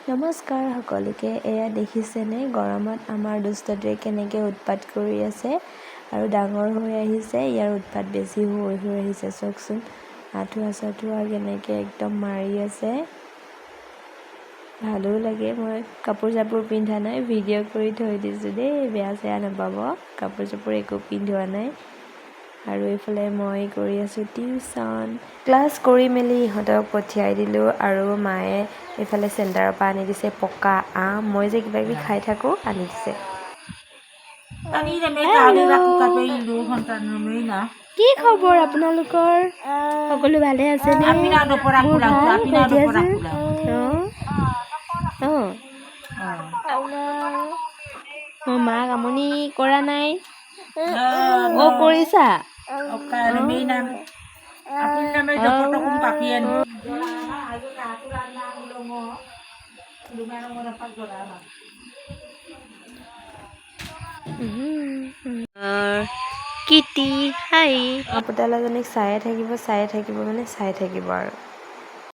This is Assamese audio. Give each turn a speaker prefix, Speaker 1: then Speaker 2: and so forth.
Speaker 1: নমস্কাৰ সকলোকে। এয়া দেখিছেনে গৰমত আমাৰ দুষ্টটোৱে কেনেকৈ উৎপাত কৰি আছে আৰু ডাঙৰ হৈ আহিছে। ইয়াৰ উৎপাত বেছি হৈ আহিছে। চাওকচোন আঁঠুৱা কেনেকৈ একদম মাৰি আছে। ভালো লাগে। মই কাপোৰ চাপোৰ পিন্ধা নাই, ভিডিঅ' কৰি থৈ দিছোঁ দেই, বেয়া চেয়া নাপাব। কাপোৰ চাপোৰ একো পিন্ধোৱা নাই। আৰু এইফালে মই কৰি আছোঁ টিউশ্যন। ক্লাছ কৰি মেলি ইহঁতক পঠিয়াই দিলোঁ আৰু মায়ে এইফালে চেণ্টাৰৰ পৰা আনি দিছে পকা আম। মই যে কিবা কিবি খাই থাকোঁ, আনি দিছে। কি খবৰ আপোনালোকৰ? সকলো ভালে আছেনে? মোৰ মাক আমনি কৰা নাই? কৰিছা? কিটি হাই পুতলাজনীক চায়ে থাকিব মানে চায়ে থাকিব আৰু